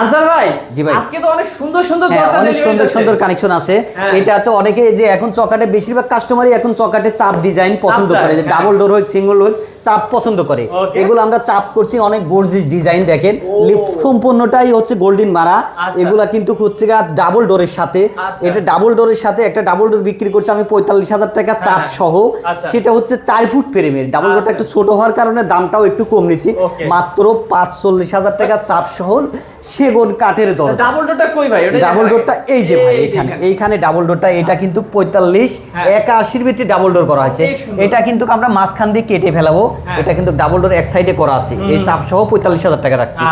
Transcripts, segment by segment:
Answer ভাই, জি ভাই, আজকে তো অনেক সুন্দর সুন্দর দরজা অনেক সুন্দর সুন্দর কানেকশন আছে। এটা আছে অনেকে যে এখন চকাটে বেশিরভাগ কাস্টমারই এখন চকাটে চাপ ডিজাইন পছন্দ করে, যে ডাবল ডোর হোক সিঙ্গেল হোক চাপ পছন্দ করে। এগুলো আমরা চাপ করছি অনেক গর্জিয়াস ডিজাইন, দেখেন লিফট সম্পূর্ণটাই হচ্ছে গোল্ডেন মারা। এগুলা কিন্তু হচ্ছে ডাবল ডোরের সাথে, এটা ডাবল ডোরের সাথে একটা ডাবল ডোর বিক্রি করছি আমি 45,000 টাকা চাপ সহ। সেটা হচ্ছে 4 ফুট ফ্রেমের, ডাবল ডোরটা একটু ছোট হওয়ার কারণে দামটাও একটু কম নিছি, মাত্র 45,000 টাকা চাপ সহ সেগুন কাঠের দরজা। ডাবল ডোরটা কই ভাই? ডাবল ডোরটা এই যে ভাই এইখানে ডাবল ডোরটা, এটা কিন্তু 45-81 ভিতরে ডাবল ডোর করা হয়েছে। এটা কিন্তু আমরা মাঝখান দিয়ে কেটে ফেলাবো, এটা কিন্তু ডাবল ডোর এক সাইডে করা আছে। এই চাপ সহ 45,000 টাকা রাখছি।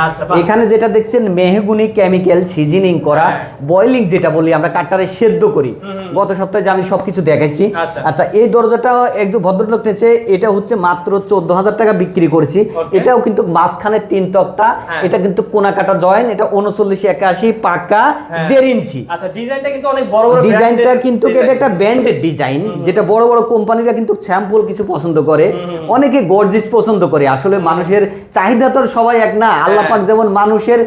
এখানে যেটা দেখছেন মেহগুনি কেমিক্যাল সিজনিং করা, বয়লিং যেটা বলি আমরা, কাঠটারে সেদ্ধ করি। গত সপ্তাহে যে আমি সবকিছু দেখাইছি। আচ্ছা, এই দরজাটা একজন ভদ্রলোক নিয়েছে, এটা হচ্ছে মাত্র 14,000 টাকা বিক্রি করেছি। এটাও কিন্তু মাঝখানে 3 তক্তা, এটা কিন্তু কোনা কাটা জয়েন, এটা 39-81 পাকা 1.5 ইঞ্চি। আচ্ছা, ডিজাইনটা কিন্তু অনেক বড় বড়, ডিজাইনটা কিন্তু এটা একটা ব্র্যান্ডেড ডিজাইন, যেটা বড় বড় কোম্পানিরা কিন্তু স্যাম্পল কিছু পছন্দ করে, অনেকে গর্জিয়াস পছন্দ করে। আসলে মানুষের চাহিদা তো সবাই এক না, আল্লাহ পাক যেমন মানুষের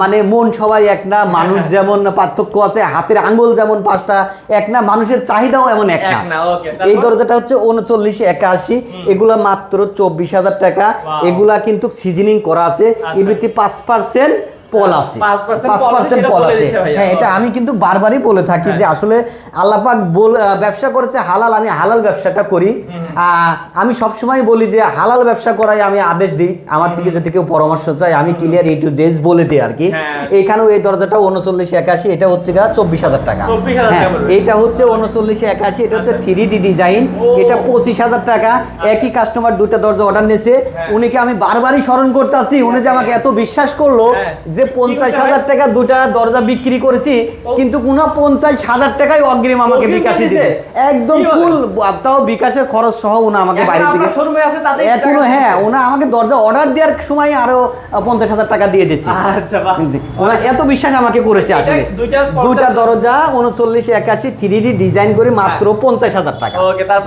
মানে মন সবাই এক না, মানুষ যেমন পার্থক্য আছে, হাতের আঙ্গুল যেমন 5টা এক না, মানুষের চাহিদাও এমন এক না। এই দরজাটা হচ্ছে 39-81, এগুলা মাত্র 24,000 টাকা। এগুলা কিন্তু সিজনিং করা আছে, এমনিতে 5% পল আছে, 5% পল আছে। হ্যাঁ, এটা আমি কিন্তু বারবারই বলে থাকি যে আসলে আল্লাহ পাক ব্যবসা করেছে হালাল, আমি হালাল ব্যবসাটা করি। আমি সবসময় বলি যে হালাল ব্যবসা করাই আমি আদেশ দিই, আমার থেকে যদি কেউ পরামর্শ চাই আমি ক্লিয়ার এই টু ডেজ বলে দিই আর কি। এইখানেও এই দরজাটা 39-81, এটা হচ্ছে 24,000 টাকা। হ্যাঁ, এটা হচ্ছে 39-81, এটা হচ্ছে 3D ডিজাইন, এটা 25,000 টাকা। একই কাস্টমার 2টা দরজা অর্ডার নিয়েছে, উনিকে আমি বারবারই স্মরণ করতেছি, উনি যে আমাকে এত বিশ্বাস করলো যে 50,000 টাকা 2টা দরজা বিক্রি করেছি, কিন্তু 49,000 টাকায় অগ্রিম আমাকে বিকাশে দিবে, একদম ফুল, তাও বিকাশের খরচ সহ উনি আমাকে বাইরে থেকে শোরুমে আছে তাতে এখনো। হ্যাঁ, উনি আমাকে দরজা অর্ডার দেওয়ার সময় আরো 50,000 টাকা দিয়ে দিয়েছে। আচ্ছা, উনি এত বিশ্বাস আমাকে করেছে। আসলে 2টা দরজা 39-81 3D ডিজাইন করে মাত্র 50,000 টাকা।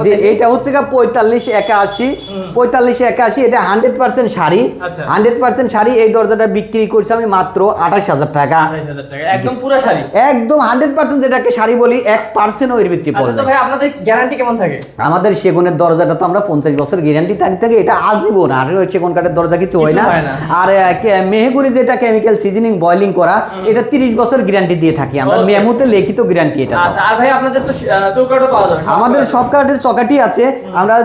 যে এটা হচ্ছে 45-81, এটা 100% শাড়ি, 100% শাড়ি। এই দরজাটা বিক্রি করছি আমি মাত্র 28,000 টাকা। একদম পুরো শাড়ি, একদম 100% যেটাকে শাড়ি বলি, 1% এর ভিত্তি পড়ে। আচ্ছা, তো ভাই আপনাদের গ্যারান্টি কেমন থাকে? আমাদের সেগুনের দরজাটা তো আমরা 50 বছর গ্যারান্টি থাকে, এটা আজীবন। আর সেগুন কাঠের দরজা কিছু হয় না। আর মেহগুনি যেটা কেমিক্যাল সিজনিং বয়লিং করা, এটা 30 বছর গ্যারান্টি দিয়ে থাকি আমরা, মেমোতে লিখিত গ্যারান্টি এটা। আচ্ছা, আর ভাই আপনাদের তো চৌকাঠও পাওয়া যাবে? আমাদের সব কাঠের চকাটি আছে। আমরা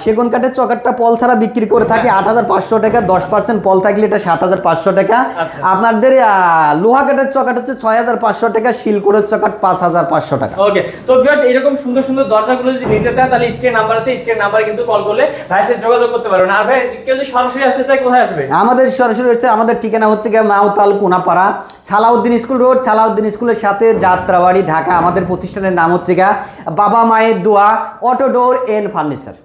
সেগুন কাঠের চকাটটা পল ছাড়া বিক্রি করে থাকি 8,500 টাকা, 10% পল থাকলে এটা 7,500 টাকা। আপনাদের লোহা কাঠের চকাট হচ্ছে 6,500 টাকা, শিলকোড়ের চকাট 5,500 টাকা। ওকে, তো ভিউয়ার্স এরকম সুন্দর সুন্দর দরজাগুলো যদি নিতে চান তাহলে স্ক্রিন নাম্বার আছে, স্ক্রিন নাম্বারে কিন্তু কল করলে ভাইয়ের সাথে যোগাযোগ করতে পারবেন। আর ভাই কেউ যদি সরাসরি আসতে চায় কোথায় আসবে? আমাদের সরাসরি আসতে আমাদের ঠিকানা হচ্ছে মাওতাল কোনাপাড়া, সালাউদ্দিন স্কুল রোড, সালাউদ্দিন স্কুলের সাথে যাত্রাবাড়ি, ঢাকা। আমাদের প্রতিষ্ঠানের নাম হচ্ছে বাবা মায়ের দোয়া অটো ডোর এন্ড ফার্নিচার।